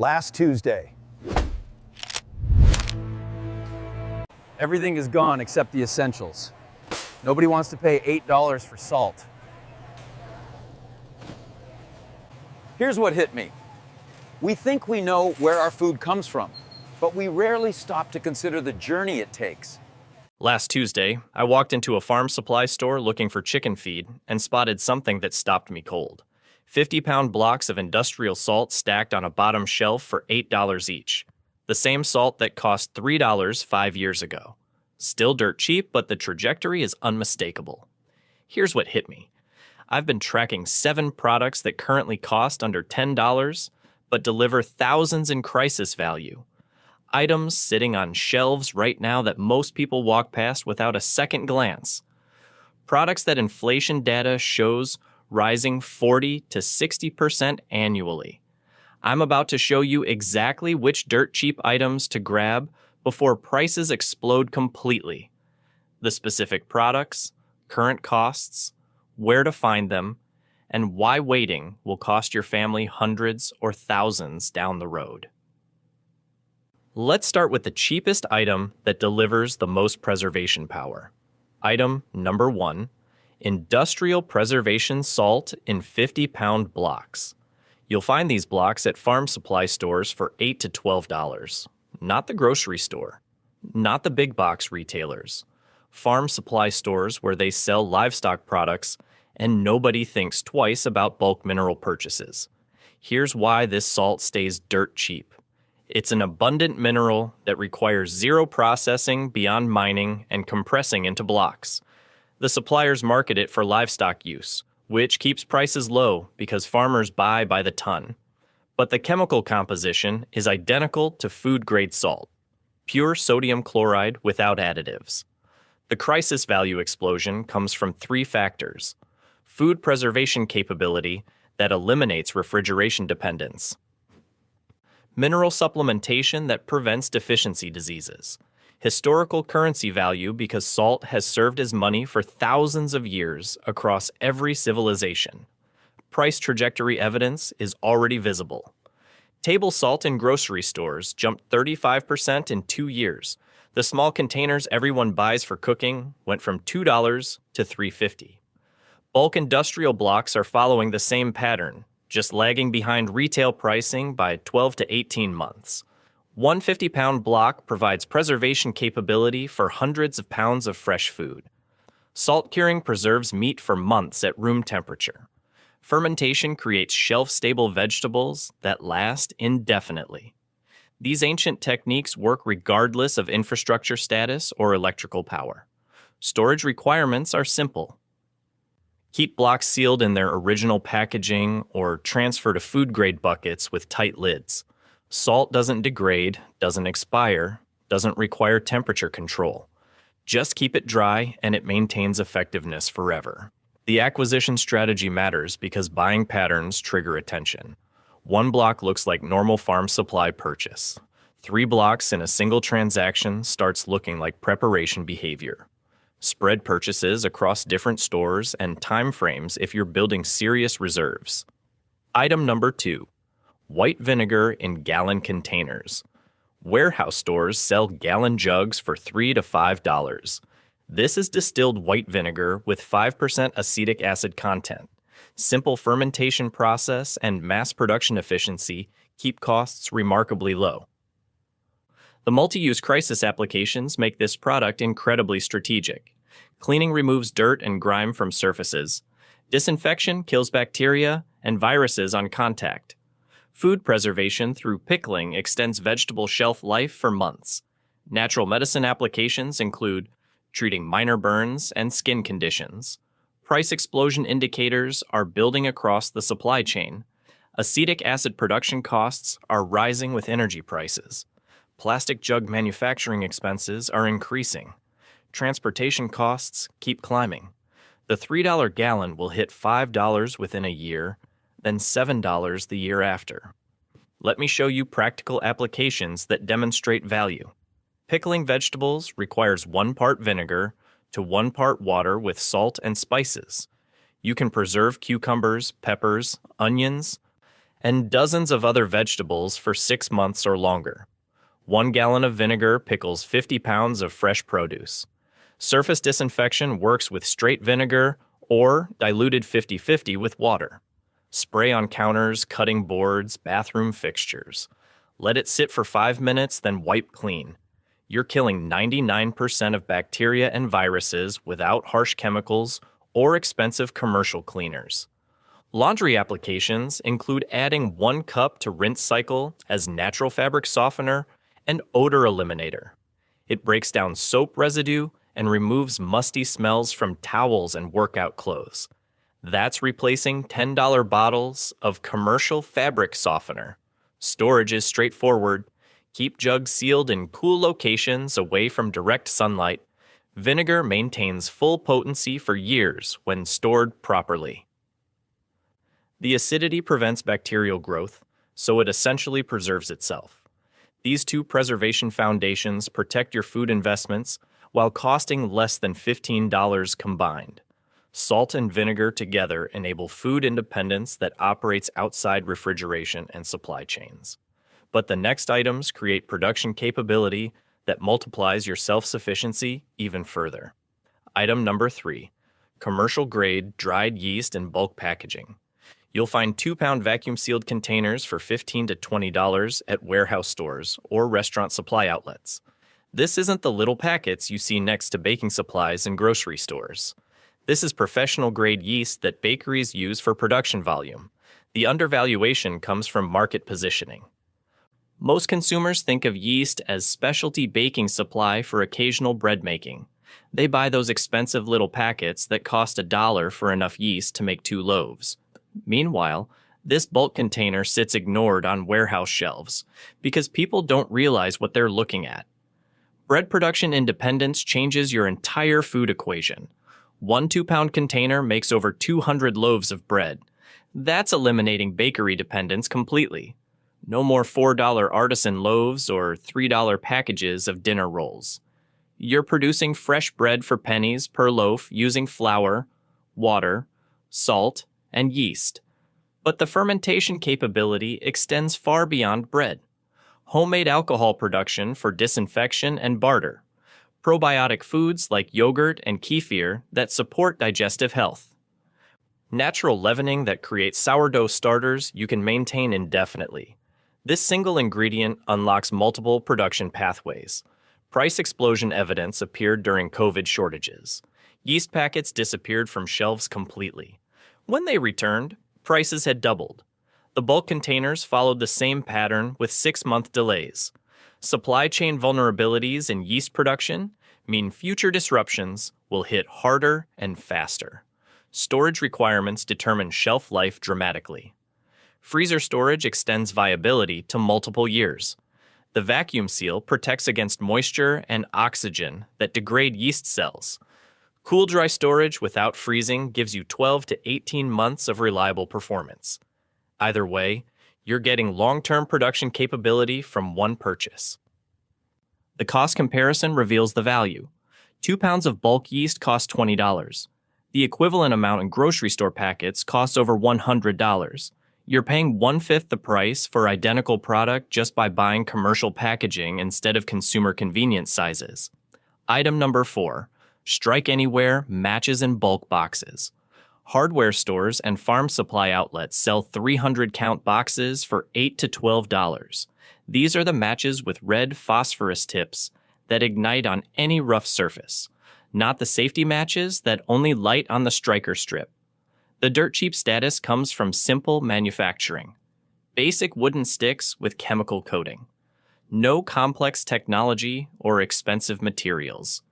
Last Tuesday. Everything is gone except the essentials. Nobody wants to pay $8 for salt. Here's what hit me. We think we know where our food comes from, but we rarely stop to consider the journey it takes. Last Tuesday, I walked into a farm supply store looking for chicken feed and spotted something that stopped me cold. 50-pound blocks of industrial salt stacked on a bottom shelf for $8 each. The same salt that cost $3 5 years ago. Still dirt cheap, but the trajectory is unmistakable. Here's what hit me. I've been tracking 7 products that currently cost under $10, but deliver thousands in crisis value. Items sitting on shelves right now that most people walk past without a second glance. Products that inflation data shows rising 40 to 60% annually. I'm about to show you exactly which dirt cheap items to grab before prices explode completely. The specific products, current costs, where to find them, and why waiting will cost your family hundreds or thousands down the road. Let's start with the cheapest item that delivers the most preservation power. Item number 1, industrial preservation salt in 50-pound blocks. You'll find these blocks at farm supply stores for $8 to $12. Not the grocery store, not the big box retailers. Farm supply stores where they sell livestock products and nobody thinks twice about bulk mineral purchases. Here's why this salt stays dirt cheap. It's an abundant mineral that requires zero processing beyond mining and compressing into blocks. The suppliers market it for livestock use, which keeps prices low because farmers buy by the ton. But the chemical composition is identical to food-grade salt, pure sodium chloride without additives. The crisis value explosion comes from 3 factors. Food preservation capability that eliminates refrigeration dependence. Mineral supplementation that prevents deficiency diseases. Historical currency value because salt has served as money for thousands of years across every civilization. Price trajectory evidence is already visible. Table salt in grocery stores jumped 35% in 2 years. The small containers everyone buys for cooking went from $2 to $3.50. Bulk industrial blocks are following the same pattern, just lagging behind retail pricing by 12 to 18 months. One 50-pound block provides preservation capability for hundreds of pounds of fresh food. Salt curing preserves meat for months at room temperature. Fermentation creates shelf-stable vegetables that last indefinitely. These ancient techniques work regardless of infrastructure status or electrical power. Storage requirements are simple. Keep blocks sealed in their original packaging or transfer to food-grade buckets with tight lids. Salt doesn't degrade, doesn't expire, doesn't require temperature control. Just keep it dry and it maintains effectiveness forever. The acquisition strategy matters because buying patterns trigger attention. 1 block looks like normal farm supply purchase. 3 blocks in a single transaction starts looking like preparation behavior. Spread purchases across different stores and time frames if you're building serious reserves. Item number 2, white vinegar in gallon containers. Warehouse stores sell gallon jugs for $3 to $5. This is distilled white vinegar with 5% acetic acid content. Simple fermentation process and mass production efficiency keep costs remarkably low. The multi-use crisis applications make this product incredibly strategic. Cleaning removes dirt and grime from surfaces. Disinfection kills bacteria and viruses on contact. Food preservation through pickling extends vegetable shelf life for months. Natural medicine applications include treating minor burns and skin conditions. Price explosion indicators are building across the supply chain. Acetic acid production costs are rising with energy prices. Plastic jug manufacturing expenses are increasing. Transportation costs keep climbing. The $3 gallon will hit $5 within a year, then $7 the year after. Let me show you practical applications that demonstrate value. Pickling vegetables requires 1 part vinegar to 1 part water with salt and spices. You can preserve cucumbers, peppers, onions, and dozens of other vegetables for 6 months or longer. 1 gallon of vinegar pickles 50 pounds of fresh produce. Surface disinfection works with straight vinegar or diluted 50-50 with water. Spray on counters, cutting boards, bathroom fixtures. Let it sit for 5 minutes, then wipe clean. You're killing 99% of bacteria and viruses without harsh chemicals or expensive commercial cleaners. Laundry applications include adding 1 cup to rinse cycle as natural fabric softener and odor eliminator. It breaks down soap residue and removes musty smells from towels and workout clothes. That's replacing $10 bottles of commercial fabric softener. Storage is straightforward. Keep jugs sealed in cool locations away from direct sunlight. Vinegar maintains full potency for years when stored properly. The acidity prevents bacterial growth, so it essentially preserves itself. These 2 preservation foundations protect your food investments while costing less than $15 combined. Salt and vinegar together enable food independence that operates outside refrigeration and supply chains. But the next items create production capability that multiplies your self-sufficiency even further. Item number 3, commercial-grade dried yeast in bulk packaging. You'll find 2-pound vacuum-sealed containers for $15 to $20 at warehouse stores or restaurant supply outlets. This isn't the little packets you see next to baking supplies in grocery stores. This is professional-grade yeast that bakeries use for production volume. The undervaluation comes from market positioning. Most consumers think of yeast as specialty baking supply for occasional bread making. They buy those expensive little packets that cost $1 for enough yeast to make 2 loaves. Meanwhile, this bulk container sits ignored on warehouse shelves because people don't realize what they're looking at. Bread production independence changes your entire food equation. 1 2-pound container makes over 200 loaves of bread. That's eliminating bakery dependence completely. No more $4 artisan loaves or $3 packages of dinner rolls. You're producing fresh bread for pennies per loaf using flour, water, salt, and yeast. But the fermentation capability extends far beyond bread. Homemade alcohol production for disinfection and barter. Probiotic foods like yogurt and kefir that support digestive health. Natural leavening that creates sourdough starters you can maintain indefinitely. This single ingredient unlocks multiple production pathways. Price explosion evidence appeared during COVID shortages. Yeast packets disappeared from shelves completely. When they returned, prices had doubled. The bulk containers followed the same pattern with 6-month delays. Supply chain vulnerabilities in yeast production mean future disruptions will hit harder and faster. Storage requirements determine shelf life dramatically. Freezer storage extends viability to multiple years. The vacuum seal protects against moisture and oxygen that degrade yeast cells. Cool dry storage without freezing gives you 12 to 18 months of reliable performance. Either way, you're getting long-term production capability from one purchase. The cost comparison reveals the value. 2 pounds of bulk yeast cost $20. The equivalent amount in grocery store packets costs over $100. You're paying 1/5 the price for identical product just by buying commercial packaging instead of consumer convenience sizes. Item number 4. Strike Anywhere matches in bulk boxes. Hardware stores and farm supply outlets sell 300-count boxes for $8 to $12. These are the matches with red phosphorus tips that ignite on any rough surface, not the safety matches that only light on the striker strip. The dirt cheap status comes from simple manufacturing. Basic wooden sticks with chemical coating. No complex technology or expensive materials.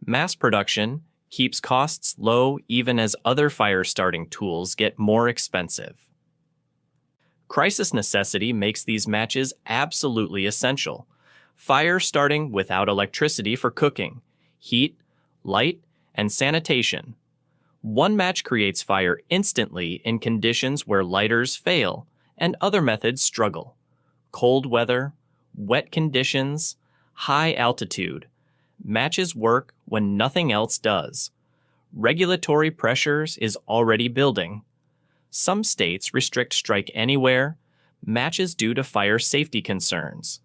Mass production keeps costs low even as other fire-starting tools get more expensive. Crisis necessity makes these matches absolutely essential. Fire starting without electricity for cooking, heat, light, and sanitation. One match creates fire instantly in conditions where lighters fail and other methods struggle. Cold weather, wet conditions, high altitude. Matches work when nothing else does. Regulatory pressures is already building. Some states restrict strike anywhere matches due to fire safety concerns.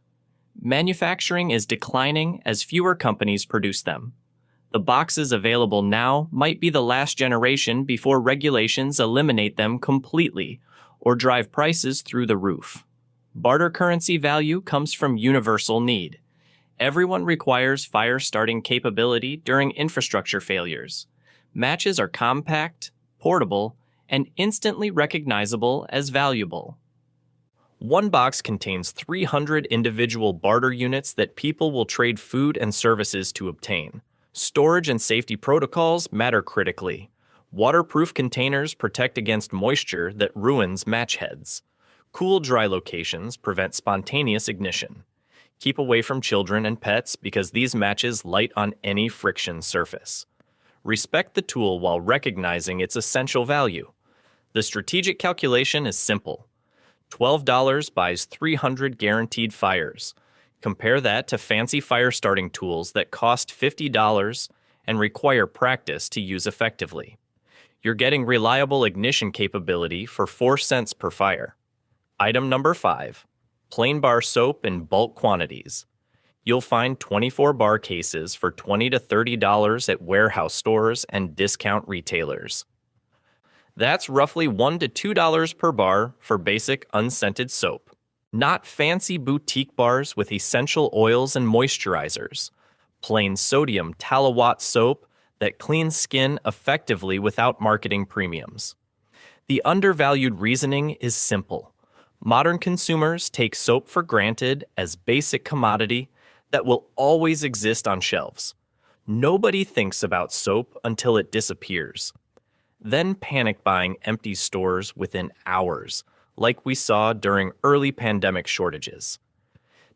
Manufacturing is declining as fewer companies produce them. The boxes available now might be the last generation before regulations eliminate them completely or drive prices through the roof. Barter currency value comes from universal need. Everyone requires fire-starting capability during infrastructure failures. Matches are compact, portable, and instantly recognizable as valuable. One box contains 300 individual barter units that people will trade food and services to obtain. Storage and safety protocols matter critically. Waterproof containers protect against moisture that ruins match heads. Cool, dry locations prevent spontaneous ignition. Keep away from children and pets because these matches light on any friction surface. Respect the tool while recognizing its essential value. The strategic calculation is simple. $12 buys 300 guaranteed fires. Compare that to fancy fire-starting tools that cost $50 and require practice to use effectively. You're getting reliable ignition capability for 4 cents per fire. Item number 5. Plain bar soap in bulk quantities. You'll find 24 bar cases for $20 to $30 at warehouse stores and discount retailers. That's roughly $1 to $2 per bar for basic unscented soap. Not fancy boutique bars with essential oils and moisturizers. Plain sodium talawatt soap that cleans skin effectively without marketing premiums. The undervalued reasoning is simple. Modern consumers take soap for granted as basic commodity that will always exist on shelves. Nobody thinks about soap until it disappears. Then panic buying empties stores within hours, like we saw during early pandemic shortages.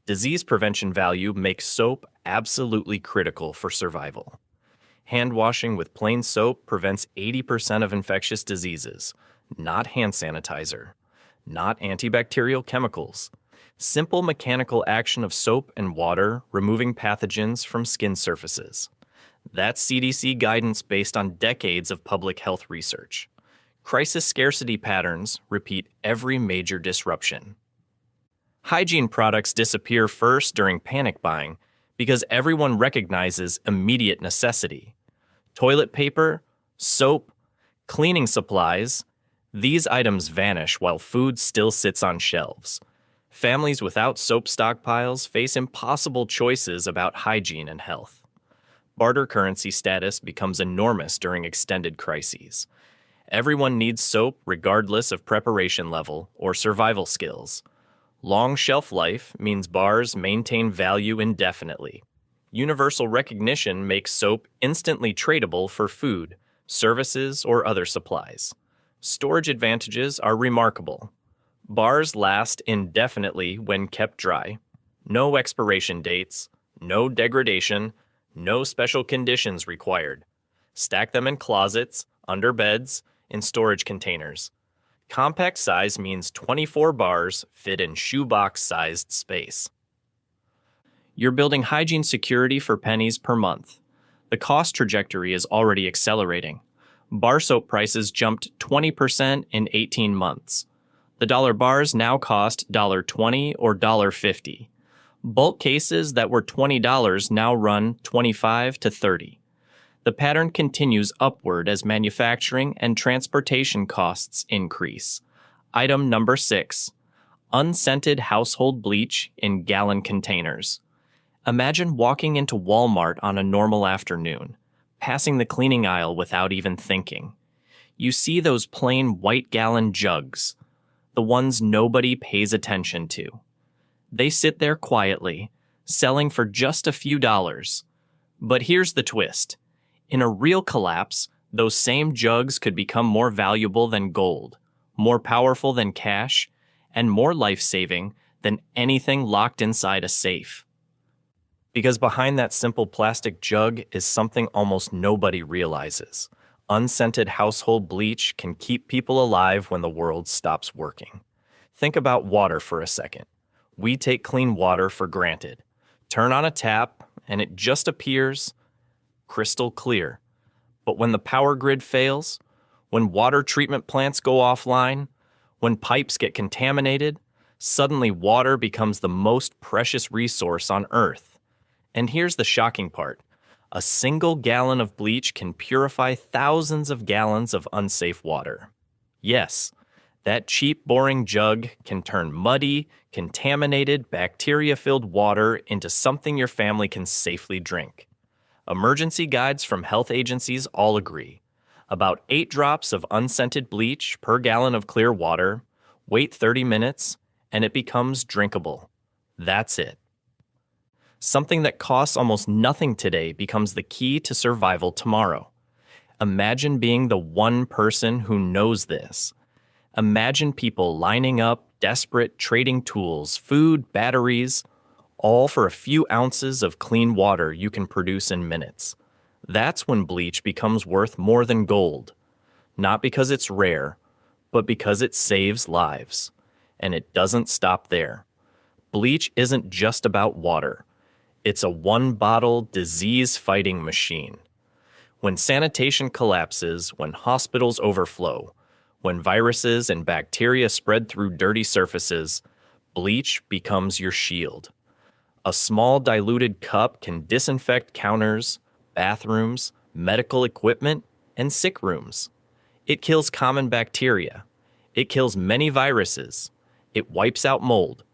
Disease prevention value makes soap absolutely critical for survival. Hand washing with plain soap prevents 80% of infectious diseases, not hand sanitizer, not antibacterial chemicals. Simple mechanical action of soap and water removing pathogens from skin surfaces. That's CDC guidance based on decades of public health research. Crisis scarcity patterns repeat every major disruption. Hygiene products disappear first during panic buying because everyone recognizes immediate necessity. Toilet paper, soap, cleaning supplies, these items vanish while food still sits on shelves. Families without soap stockpiles face impossible choices about hygiene and health. Barter currency status becomes enormous during extended crises. Everyone needs soap regardless of preparation level or survival skills. Long shelf life means bars maintain value indefinitely. Universal recognition makes soap instantly tradable for food, services, or other supplies. Storage advantages are remarkable. Bars last indefinitely when kept dry. No expiration dates, no degradation, no special conditions required. Stack them in closets, under beds, in storage containers. Compact size means 24 bars fit in shoebox-sized space. You're building hygiene security for pennies per month. The cost trajectory is already accelerating. Bar soap prices jumped 20% in 18 months. The dollar bars now cost $1.20 or $1.50. Bulk cases that were $20 now run $25 to $30. The pattern continues upward as manufacturing and transportation costs increase. Item number 6. Unscented household bleach in gallon containers. Imagine walking into Walmart on a normal afternoon, passing the cleaning aisle without even thinking. You see those plain white gallon jugs, the ones nobody pays attention to. They sit there quietly, selling for just a few dollars. But here's the twist. In a real collapse, those same jugs could become more valuable than gold, more powerful than cash, and more life-saving than anything locked inside a safe. Because behind that simple plastic jug is something almost nobody realizes. Unscented household bleach can keep people alive when the world stops working. Think about water for a second. We take clean water for granted. Turn on a tap, and it just appears crystal clear. But when the power grid fails, When water treatment plants go offline, when pipes get contaminated, suddenly water becomes the most precious resource on Earth. And here's the shocking part. A single gallon of bleach can purify thousands of gallons of unsafe water. Yes, that cheap, boring jug can turn muddy, contaminated, bacteria-filled water into something your family can safely drink. Emergency guides from health agencies all agree. About 8 drops of unscented bleach per gallon of clear water, wait 30 minutes, and it becomes drinkable. That's it. Something that costs almost nothing today becomes the key to survival tomorrow. Imagine being the one person who knows this. Imagine people lining up, desperate, trading tools, food, batteries, all for a few ounces of clean water you can produce in minutes. That's when bleach becomes worth more than gold. Not because it's rare, but because it saves lives. And it doesn't stop there. Bleach isn't just about water. It's a one-bottle, disease-fighting machine. When sanitation collapses, when hospitals overflow, when viruses and bacteria spread through dirty surfaces, bleach becomes your shield. A small diluted cup can disinfect counters, bathrooms, medical equipment, and sick rooms. It kills common bacteria. It kills many viruses. It wipes out mold.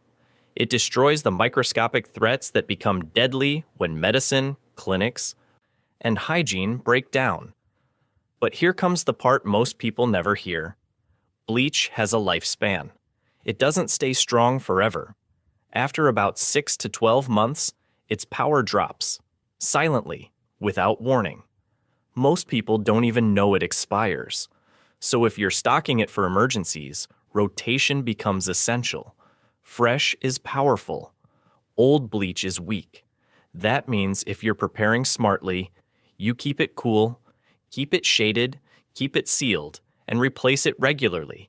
It destroys the microscopic threats that become deadly when medicine, clinics, and hygiene break down. But here comes the part most people never hear. Bleach has a lifespan. It doesn't stay strong forever. After about 6 to 12 months, its power drops, silently, without warning. Most people don't even know it expires. So if you're stocking it for emergencies, rotation becomes essential. Fresh is powerful. Old bleach is weak. That means if you're preparing smartly, you keep it cool, keep it shaded, keep it sealed, and replace it regularly.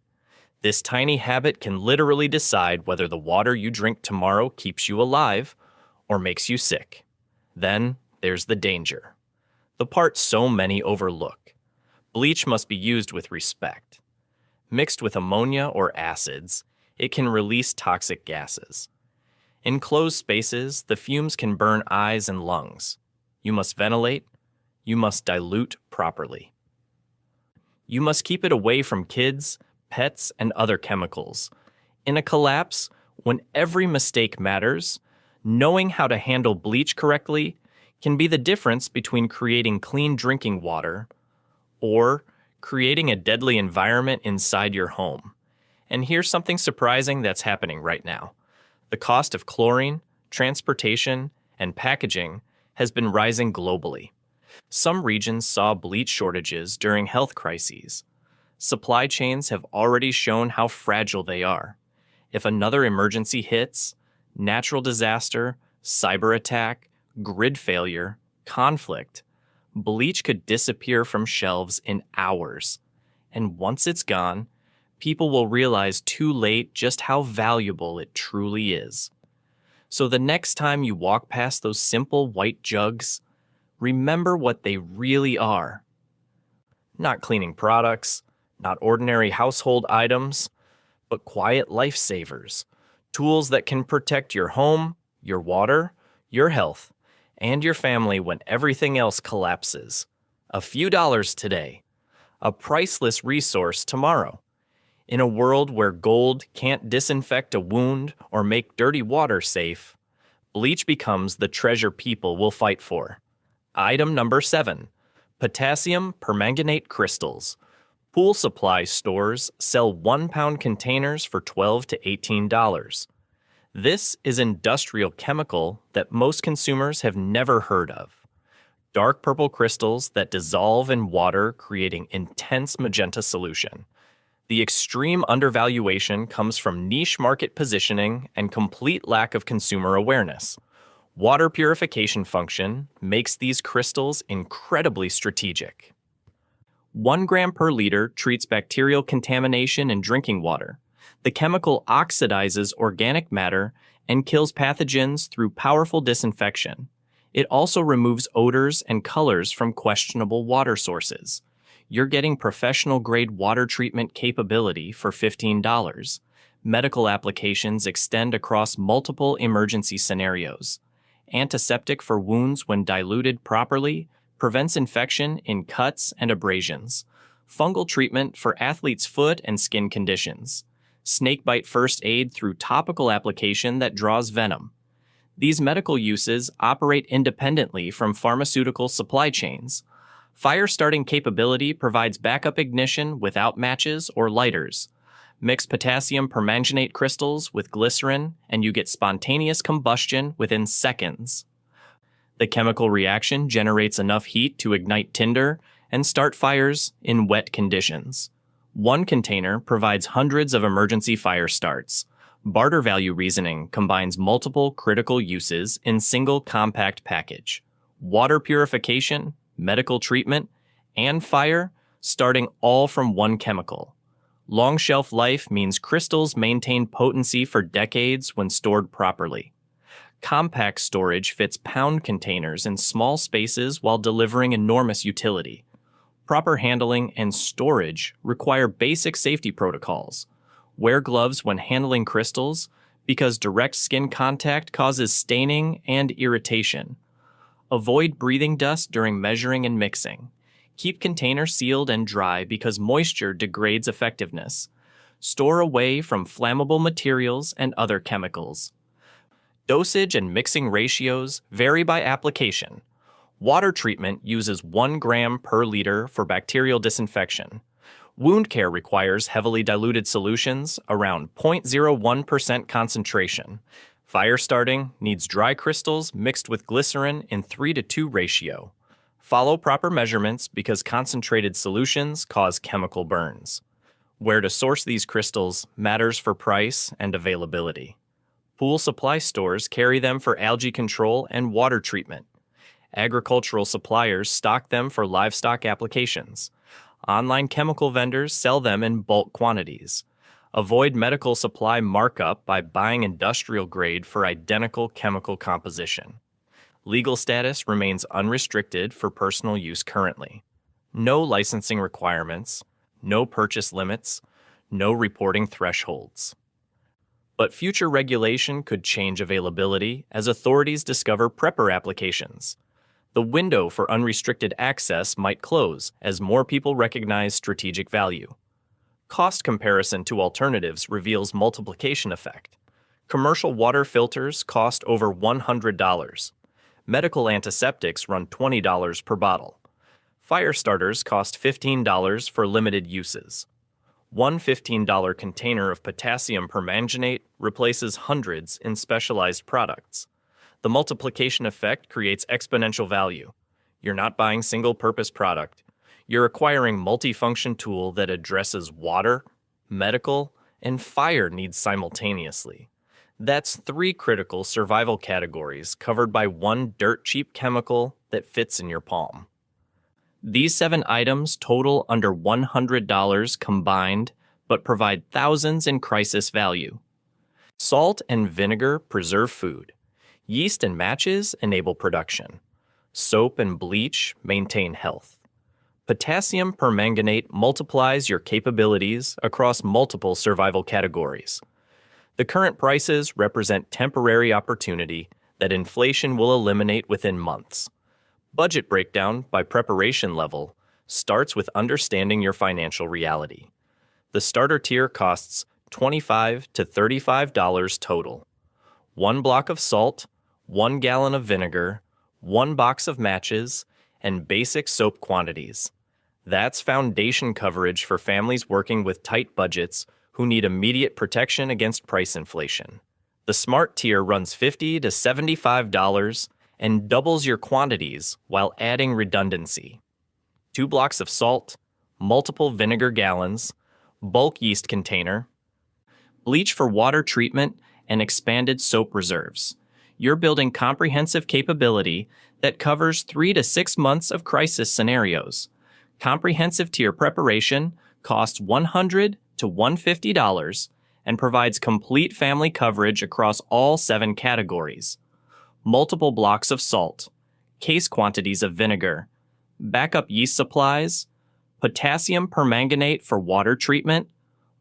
This tiny habit can literally decide whether the water you drink tomorrow keeps you alive or makes you sick. Then there's the danger. The part so many overlook. Bleach must be used with respect. Mixed with ammonia or acids, it can release toxic gases. In closed spaces, the fumes can burn eyes and lungs. You must ventilate. You must dilute properly. You must keep it away from kids, pets, and other chemicals. In a collapse, when every mistake matters, knowing how to handle bleach correctly can be the difference between creating clean drinking water or creating a deadly environment inside your home. And here's something surprising that's happening right now. The cost of chlorine, transportation, and packaging has been rising globally. Some regions saw bleach shortages during health crises. Supply chains have already shown how fragile they are. If another emergency hits, natural disaster, cyber attack, grid failure, conflict, bleach could disappear from shelves in hours. And once it's gone, people will realize too late just how valuable it truly is. So the next time you walk past those simple white jugs, remember what they really are. Not cleaning products, not ordinary household items, but quiet lifesavers, tools that can protect your home, your water, your health, and your family when everything else collapses. A few dollars today, a priceless resource tomorrow. In a world where gold can't disinfect a wound or make dirty water safe, bleach becomes the treasure people will fight for. Item number 7, potassium permanganate crystals. Pool supply stores sell 1-pound containers for $12 to $18. This is industrial chemical that most consumers have never heard of. Dark purple crystals that dissolve in water, creating intense magenta solution. The extreme undervaluation comes from niche market positioning and complete lack of consumer awareness. Water purification function makes these crystals incredibly strategic. 1 gram per liter treats bacterial contamination in drinking water. The chemical oxidizes organic matter and kills pathogens through powerful disinfection. It also removes odors and colors from questionable water sources. you're getting professional-grade water treatment capability for $15. Medical applications extend across multiple emergency scenarios. Antiseptic for wounds when diluted properly prevents infection in cuts and abrasions. Fungal treatment for athlete's foot and skin conditions. Snakebite first aid through topical application that draws venom. These medical uses operate independently from pharmaceutical supply chains. Fire-starting capability provides backup ignition without matches or lighters. Mix potassium permanganate crystals with glycerin and you get spontaneous combustion within seconds. The chemical reaction generates enough heat to ignite tinder and start fires in wet conditions. One container provides hundreds of emergency fire starts. Barter value reasoning combines multiple critical uses in single compact package. Water purification, medical treatment, and fire, starting all from one chemical. Long shelf life means crystals maintain potency for decades when stored properly. Compact storage fits pound containers in small spaces while delivering enormous utility. Proper handling and storage require basic safety protocols. Wear gloves when handling crystals because direct skin contact causes staining and irritation. Avoid breathing dust during measuring and mixing. Keep containers sealed and dry because moisture degrades effectiveness. Store away from flammable materials and other chemicals. Dosage and mixing ratios vary by application. Water treatment uses 1 gram per liter for bacterial disinfection. Wound care requires heavily diluted solutions around 0.01% concentration. Fire starting needs dry crystals mixed with glycerin in 3:2 ratio. Follow proper measurements because concentrated solutions cause chemical burns. Where to source these crystals matters for price and availability. Pool supply stores carry them for algae control and water treatment. Agricultural suppliers stock them for livestock applications. Online chemical vendors sell them in bulk quantities. Avoid medical supply markup by buying industrial grade for identical chemical composition. Legal status remains unrestricted for personal use currently. No licensing requirements, no purchase limits, no reporting thresholds. But future regulation could change availability as authorities discover PREPPER applications. The window for unrestricted access might close as more people recognize strategic value. Cost comparison to alternatives reveals multiplication effect. Commercial water filters cost over $100. Medical antiseptics run $20 per bottle. Fire starters cost $15 for limited uses. One $15 container of potassium permanganate replaces hundreds in specialized products. The multiplication effect creates exponential value. You're not buying single-purpose product. You're acquiring multifunction tool that addresses water, medical, and fire needs simultaneously. That's 3 critical survival categories covered by one dirt-cheap chemical that fits in your palm. These 7 items total under $100 combined, but provide thousands in crisis value. Salt and vinegar preserve food. Yeast and matches enable production. Soap and bleach maintain health. Potassium permanganate multiplies your capabilities across multiple survival categories. The current prices represent temporary opportunity that inflation will eliminate within months. Budget breakdown by preparation level starts with understanding your financial reality. The starter tier costs $25 to $35 total. 1 block of salt, 1 gallon of vinegar, 1 box of matches, and basic soap quantities. That's foundation coverage for families working with tight budgets who need immediate protection against price inflation. The Smart tier runs $50 to $75 and doubles your quantities while adding redundancy. 2 blocks of salt, multiple vinegar gallons, bulk yeast container, bleach for water treatment, and expanded soap reserves. You're building comprehensive capability that covers 3 to 6 months of crisis scenarios. Comprehensive tier preparation costs $100 to $150 and provides complete family coverage across all 7 categories. Multiple blocks of salt, case quantities of vinegar, backup yeast supplies, potassium permanganate for water treatment,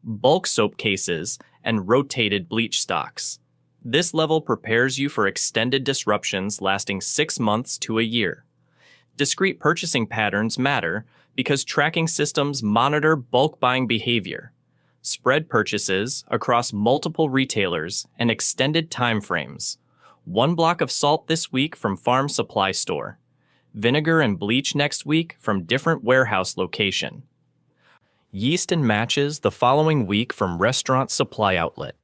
bulk soap cases, and rotated bleach stocks. This level prepares you for extended disruptions lasting 6 months to a year. Discrete purchasing patterns matter because tracking systems monitor bulk buying behavior. Spread purchases across multiple retailers and extended timeframes. 1 block of salt this week from farm supply store. Vinegar and bleach next week from different warehouse location. Yeast and matches the following week from restaurant supply outlet.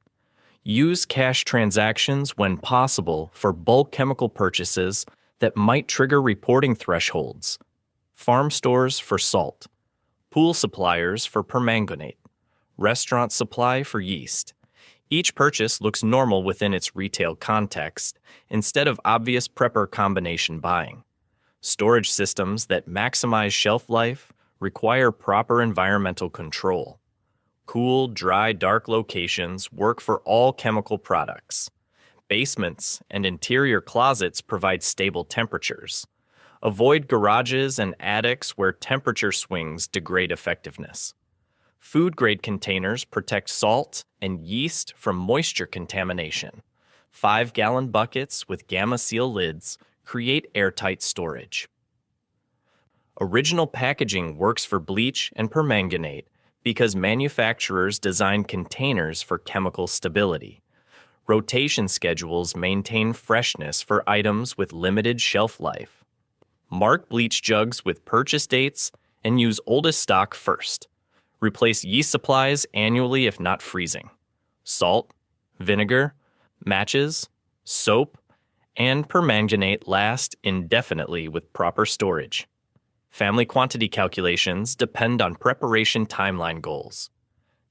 Use cash transactions when possible for bulk chemical purchases that might trigger reporting thresholds. Farm stores for salt. Pool suppliers for permanganate. Restaurant supply for yeast. Each purchase looks normal within its retail context, instead of obvious prepper combination buying. Storage systems that maximize shelf life require proper environmental control. Cool, dry, dark locations work for all chemical products. Basements and interior closets provide stable temperatures. Avoid garages and attics where temperature swings degrade effectiveness. Food-grade containers protect salt and yeast from moisture contamination. 5-gallon buckets with Gamma Seal lids create airtight storage. Original packaging works for bleach and permanganate because manufacturers design containers for chemical stability. Rotation schedules maintain freshness for items with limited shelf life. Mark bleach jugs with purchase dates and use oldest stock first. Replace yeast supplies annually if not freezing. Salt, vinegar, matches, soap, and permanganate last indefinitely with proper storage. Family quantity calculations depend on preparation timeline goals.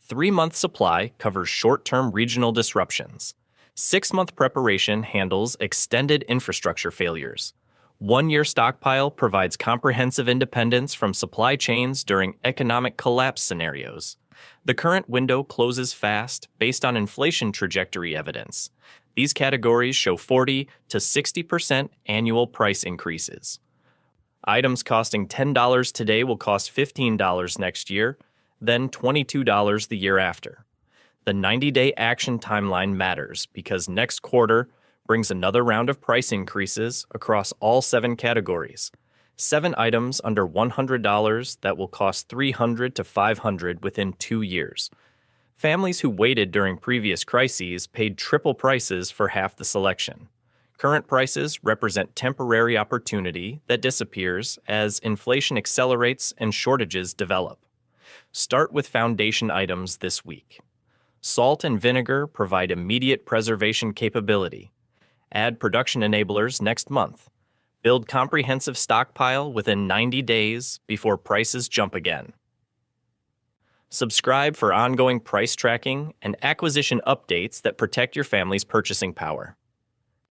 3-month supply covers short-term regional disruptions. 6-month preparation handles extended infrastructure failures. 1-year stockpile provides comprehensive independence from supply chains during economic collapse scenarios. The current window closes fast based on inflation trajectory evidence. These categories show 40 to 60% annual price increases. Items costing $10 today will cost $15 next year, then $22 the year after. The 90-day action timeline matters because next quarter brings another round of price increases across all 7 categories. 7 items under $100 that will cost $300 to $500 within 2 years. Families who waited during previous crises paid triple prices for half the selection. Current prices represent temporary opportunity that disappears as inflation accelerates and shortages develop. Start with foundation items this week. Salt and vinegar provide immediate preservation capability. Add production enablers next month. Build comprehensive stockpile within 90 days before prices jump again. Subscribe for ongoing price tracking and acquisition updates that protect your family's purchasing power.